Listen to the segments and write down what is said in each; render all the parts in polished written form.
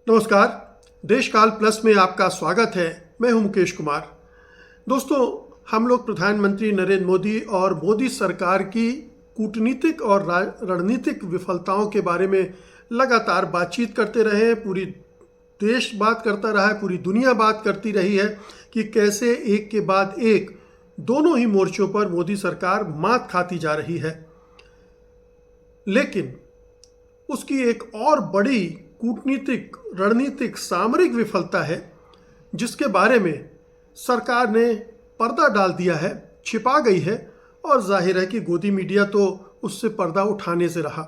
नमस्कार। देशकाल प्लस में आपका स्वागत है। मैं हूं मुकेश कुमार। दोस्तों, हम लोग प्रधानमंत्री नरेंद्र मोदी और मोदी सरकार की कूटनीतिक और रणनीतिक विफलताओं के बारे में लगातार बातचीत करते रहे हैं। पूरी देश बात करता रहा है, पूरी दुनिया बात करती रही है कि कैसे एक के बाद एक दोनों ही मोर्चों पर मोदी सरकार मात खाती जा रही है। लेकिन उसकी एक और बड़ी कूटनीतिक, रणनीतिक, सामरिक विफलता है जिसके बारे में सरकार ने पर्दा डाल दिया है, छिपा गई है, और जाहिर है कि गोदी मीडिया तो उससे पर्दा उठाने से रहा।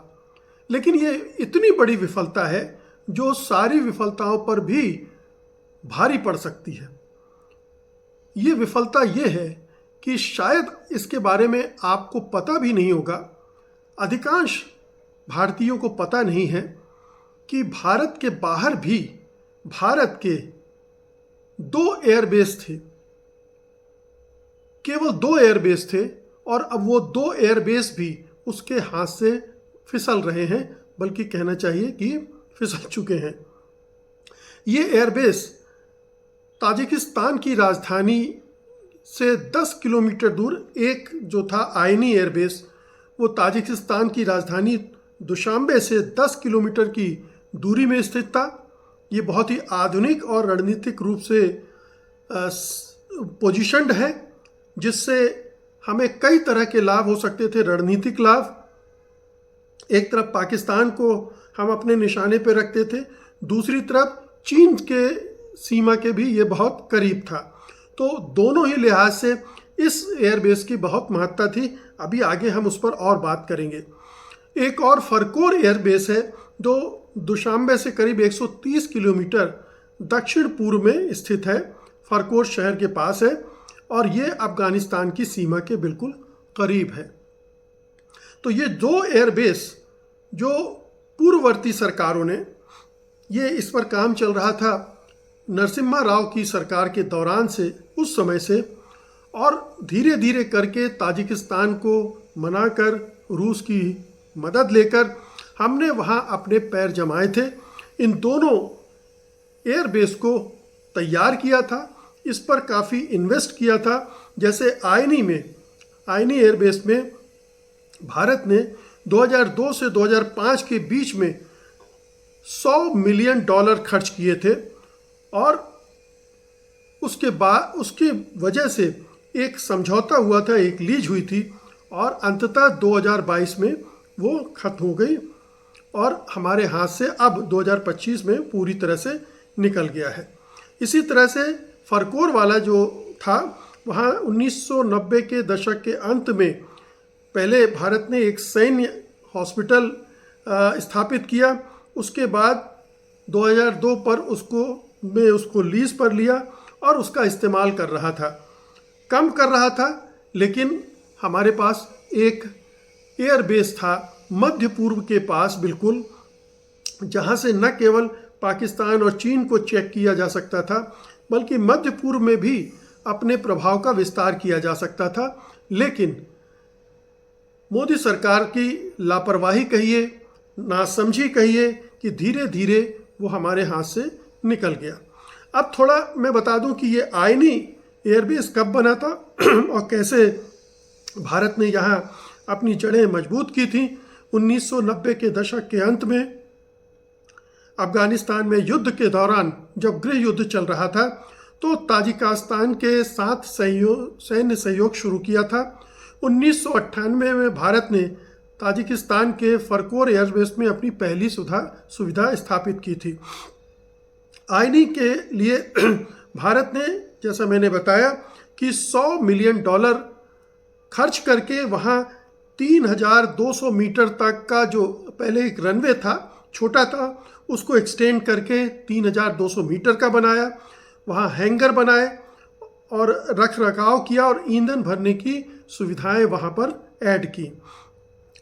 लेकिन ये इतनी बड़ी विफलता है जो सारी विफलताओं पर भी भारी पड़ सकती है। ये विफलता ये है कि शायद इसके बारे में आपको पता भी नहीं होगा, अधिकांश भारतीयों को पता नहीं है कि भारत के बाहर भी भारत के 2 एयरबेस थे, केवल 2 एयरबेस थे, और अब वो 2 एयरबेस भी उसके हाथ से फिसल रहे हैं, बल्कि कहना चाहिए कि फिसल चुके हैं। ये एयरबेस ताजिकिस्तान की राजधानी से 10 किलोमीटर दूर, एक जो था आयनी एयरबेस, वो ताजिकिस्तान की राजधानी दुशांबे से 10 किलोमीटर की दूरी में स्थित था। ये बहुत ही आधुनिक और रणनीतिक रूप से पोजीशन्ड है, जिससे हमें कई तरह के लाभ हो सकते थे। रणनीतिक लाभ, एक तरफ पाकिस्तान को हम अपने निशाने पर रखते थे, दूसरी तरफ चीन के सीमा के भी ये बहुत करीब था। तो दोनों ही लिहाज से इस एयरबेस की बहुत महत्ता थी। अभी आगे हम उस पर और बात करेंगे। एक और फरकोर एयरबेस है जो दुशांबे से करीब 130 किलोमीटर दक्षिण पूर्व में स्थित है, फरकोर शहर के पास है, और ये अफगानिस्तान की सीमा के बिल्कुल करीब है। तो ये 2 एयरबेस जो पूर्ववर्ती सरकारों ने, ये इस पर काम चल रहा था नरसिम्हा राव की सरकार के दौरान से, उस समय से, और धीरे धीरे करके ताजिकिस्तान को मनाकर, रूस की मदद लेकर हमने वहाँ अपने पैर जमाए थे। इन दोनों एयरबेस को तैयार किया था, इस पर काफ़ी इन्वेस्ट किया था। जैसे आयनी एयरबेस में भारत ने 2002 से 2005 के बीच में $100 मिलियन खर्च किए थे, और उसके बाद उसकी वजह से एक समझौता हुआ था, एक लीज हुई थी, और अंततः 2022 में वो खत्म हो गई और हमारे हाथ से अब 2025 में पूरी तरह से निकल गया है। इसी तरह से फरकोर वाला जो था, वहाँ 1990 के दशक के अंत में पहले भारत ने एक सैन्य हॉस्पिटल स्थापित किया। उसके बाद 2002 पर उसको लीज पर लिया और उसका इस्तेमाल कर रहा था, कम कर रहा था। लेकिन हमारे पास एक एयरबेस था मध्य पूर्व के पास बिल्कुल, जहाँ से न केवल पाकिस्तान और चीन को चेक किया जा सकता था, बल्कि मध्य पूर्व में भी अपने प्रभाव का विस्तार किया जा सकता था। लेकिन मोदी सरकार की लापरवाही कहिए, नासमझी कहिए, कि धीरे धीरे वो हमारे हाथ से निकल गया। अब थोड़ा मैं बता दूं कि ये आयनी एयरबेस कब बना था और कैसे भारत ने यहाँ अपनी जड़ें मजबूत की थी। 1990 के दशक के अंत में अफगानिस्तान में युद्ध के दौरान जब गृह युद्ध चल रहा था, तो ताजिकिस्तान के साथ सैन्य सहयोग शुरू किया था। 1998 में भारत ने ताजिकिस्तान के फरकोर एयरबेस में अपनी पहली सुविधा स्थापित की थी। आयनी के लिए भारत ने, जैसा मैंने बताया, कि $100 मिलियन खर्च करके वहाँ 3200 मीटर तक का, जो पहले एक रनवे था, छोटा था, उसको एक्सटेंड करके 3200 मीटर का बनाया। वहाँ हैंगर बनाए और रख रखाव किया और ईंधन भरने की सुविधाएं वहाँ पर ऐड की।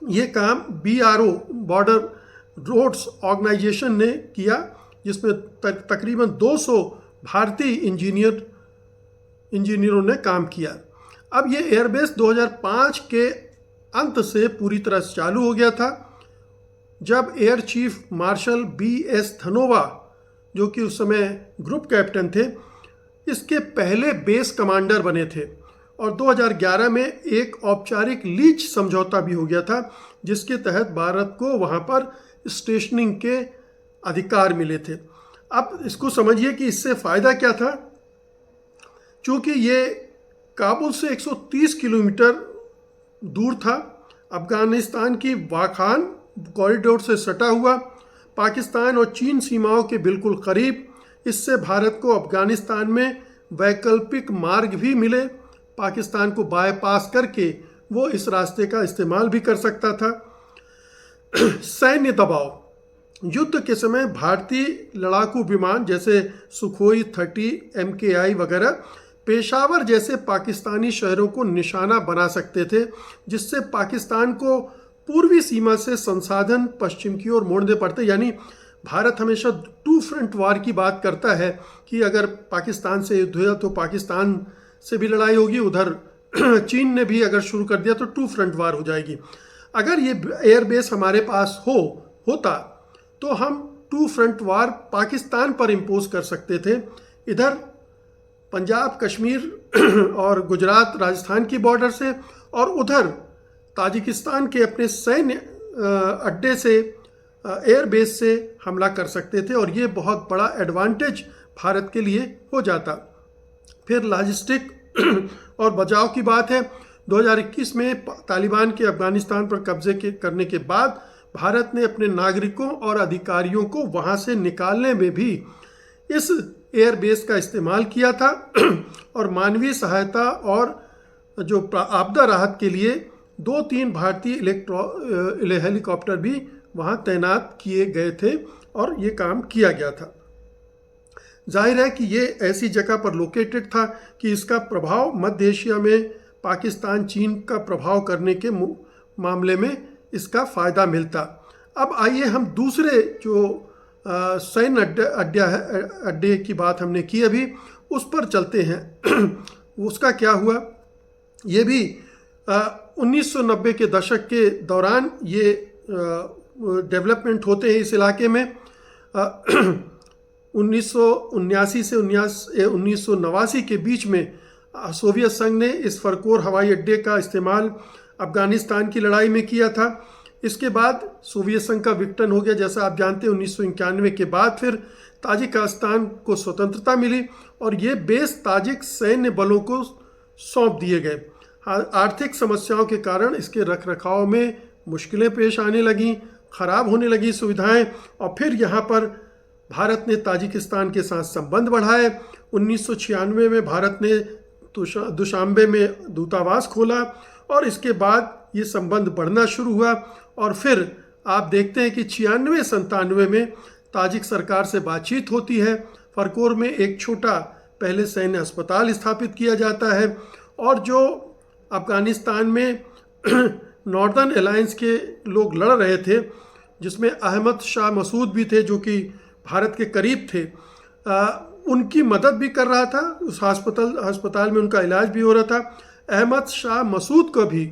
ये काम BRO, बॉर्डर रोड्स ऑर्गेनाइजेशन ने किया, जिसमें तकरीबन 200 भारतीय इंजीनियरों ने काम किया। अब ये एयरबेस 2005 के अंत से पूरी तरह से चालू हो गया था, जब air chief marshal BS Dhanoa जो कि उस समय ग्रुप कैप्टन थे, इसके पहले बेस कमांडर बने थे। और 2011 में एक औपचारिक लीज समझौता भी हो गया था, जिसके तहत भारत को वहाँ पर स्टेशनिंग के अधिकार मिले थे। अब इसको समझिए कि इससे फ़ायदा क्या था। चूँकि ये काबुल से 130 किलोमीटर दूर था, अफ़गानिस्तान की वाखान कॉरिडोर से सटा हुआ, पाकिस्तान और चीन सीमाओं के बिल्कुल करीब, इससे भारत को अफ़गानिस्तान में वैकल्पिक मार्ग भी मिले। पाकिस्तान को बाईपास करके वो इस रास्ते का इस्तेमाल भी कर सकता था। सैन्य दबाव। युद्ध के समय भारतीय लड़ाकू विमान जैसे सुखोई 30 MKI वगैरह पेशावर जैसे पाकिस्तानी शहरों को निशाना बना सकते थे, जिससे पाकिस्तान को पूर्वी सीमा से संसाधन पश्चिम की ओर मोड़ने पड़ते। यानी भारत हमेशा 2 फ्रंट वार की बात करता है कि अगर पाकिस्तान से युद्ध हुआ तो पाकिस्तान से भी लड़ाई होगी, उधर चीन ने भी अगर शुरू कर दिया तो 2 फ्रंट वार हो जाएगी। अगर ये एयरबेस हमारे पास होता तो हम 2 फ्रंट वार पाकिस्तान पर इम्पोज कर सकते थे। इधर पंजाब, कश्मीर और गुजरात, राजस्थान की बॉर्डर से, और उधर ताजिकिस्तान के अपने सैन्य अड्डे से, एयरबेस से हमला कर सकते थे, और ये बहुत बड़ा एडवांटेज भारत के लिए हो जाता। फिर लॉजिस्टिक और बचाव की बात है। 2021 में तालिबान के अफगानिस्तान पर कब्जे करने के बाद भारत ने अपने नागरिकों और अधिकारियों को वहाँ से निकालने में भी इस एयरबेस का इस्तेमाल किया था, और मानवीय सहायता और जो आपदा राहत के लिए 2-3 भारतीय हेलीकॉप्टर भी वहाँ तैनात किए गए थे, और ये काम किया गया था। जाहिर है कि ये ऐसी जगह पर लोकेटेड था कि इसका प्रभाव मध्य एशिया में पाकिस्तान, चीन का प्रभाव करने के मामले में इसका फ़ायदा मिलता। अब आइए हम दूसरे जो सैन्य अड्डे की बात हमने की अभी, उस पर चलते हैं। उसका क्या हुआ, ये भी 1990 के दशक के दौरान ये डेवलपमेंट होते हैं इस इलाके में। 1979 से 1989 के बीच में सोवियत संघ ने इस फरकोर हवाई अड्डे का इस्तेमाल अफगानिस्तान की लड़ाई में किया था। इसके बाद सोवियत संघ का विघटन हो गया, जैसा आप जानते हैं। 1991 के बाद फिर ताजिकिस्तान को स्वतंत्रता मिली, और ये बेस ताजिक सैन्य बलों को सौंप दिए गए। आर्थिक समस्याओं के कारण इसके रखरखाव में मुश्किलें पेश आने लगीं, खराब होने लगी सुविधाएं, और फिर यहाँ पर भारत ने ताजिकिस्तान के साथ संबंध बढ़ाए। 1996 में भारत ने दुशांबे में दूतावास खोला, और इसके बाद ये संबंध बढ़ना शुरू हुआ, और फिर आप देखते हैं कि 96-97 में ताजिक सरकार से बातचीत होती है। फरकोर में एक छोटा पहले सैन्य अस्पताल स्थापित किया जाता है, और जो अफगानिस्तान में नॉर्दर्न अलायंस के लोग लड़ रहे थे, जिसमें अहमद शाह मसूद भी थे जो कि भारत के करीब थे, उनकी मदद भी कर रहा था। उस अस्पताल में उनका इलाज भी हो रहा था। अहमद शाह मसूद को भी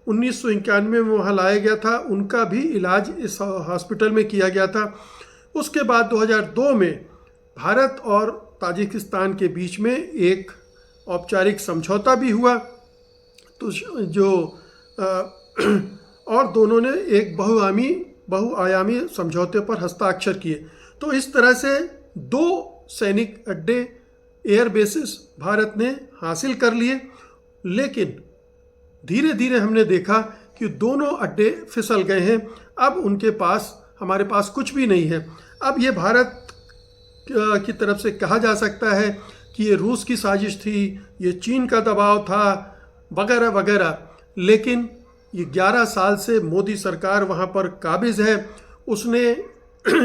1991 में वहाँ लाया गया था, उनका भी इलाज इस हॉस्पिटल में किया गया था। उसके बाद 2002 में भारत और ताजिकिस्तान के बीच में एक औपचारिक समझौता भी हुआ, तो जो और दोनों ने एक बहुआयामी समझौते पर हस्ताक्षर किए। तो इस तरह से 2 सैनिक अड्डे, एयर बेसिस भारत ने हासिल कर लिए। लेकिन धीरे धीरे हमने देखा कि दोनों अड्डे फिसल गए हैं। अब उनके पास, हमारे पास कुछ भी नहीं है। अब ये भारत की तरफ से कहा जा सकता है कि ये रूस की साजिश थी, ये चीन का दबाव था, वगैरह वगैरह। लेकिन ये 11 साल से मोदी सरकार वहाँ पर काबिज है। उसने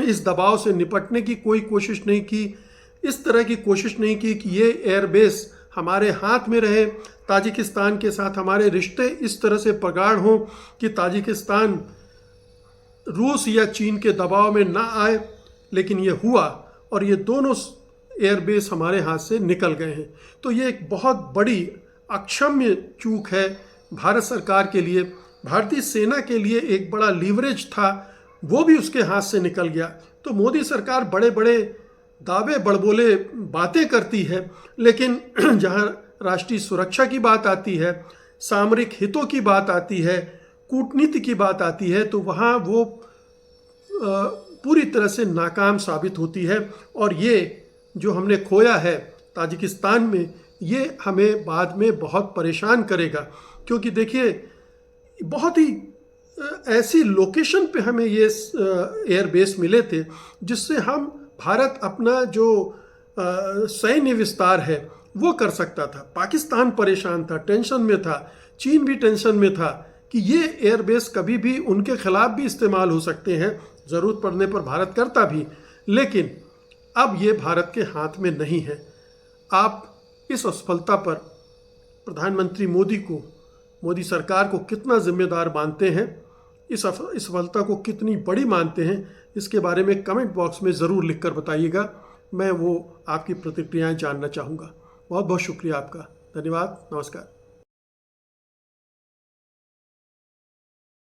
इस दबाव से निपटने की कोई कोशिश नहीं की, इस तरह की कोशिश नहीं की कि ये एयरबेस हमारे हाथ में रहे, ताजिकिस्तान के साथ हमारे रिश्ते इस तरह से प्रगाढ़ हों कि ताजिकिस्तान रूस या चीन के दबाव में ना आए। लेकिन ये हुआ, और ये दोनों एयरबेस हमारे हाथ से निकल गए हैं। तो ये एक बहुत बड़ी अक्षम्य चूक है भारत सरकार के लिए। भारतीय सेना के लिए एक बड़ा लीवरेज था, वो भी उसके हाथ से निकल गया। तो मोदी सरकार बड़े बड़े दावे बड़बोले बातें करती है, लेकिन जहाँ राष्ट्रीय सुरक्षा की बात आती है, सामरिक हितों की बात आती है, कूटनीति की बात आती है, तो वहाँ वो पूरी तरह से नाकाम साबित होती है। और ये जो हमने खोया है ताजिकिस्तान में, ये हमें बाद में बहुत परेशान करेगा, क्योंकि देखिए बहुत ही ऐसी लोकेशन पे हमें ये एयरबेस मिले थे जिससे हम भारत अपना जो सैन्य विस्तार है वो कर सकता था। पाकिस्तान परेशान था, टेंशन में था, चीन भी टेंशन में था कि ये एयरबेस कभी भी उनके खिलाफ भी इस्तेमाल हो सकते हैं, ज़रूरत पड़ने पर भारत करता भी, लेकिन अब ये भारत के हाथ में नहीं है। आप इस असफलता पर प्रधानमंत्री मोदी सरकार को कितना जिम्मेदार मानते हैं, इस सफलता को कितनी बड़ी मानते हैं, इसके बारे में कमेंट बॉक्स में ज़रूर लिखकर बताइएगा। मैं वो आपकी प्रतिक्रियाएं जानना चाहूँगा। बहुत बहुत शुक्रिया आपका। धन्यवाद। नमस्कार।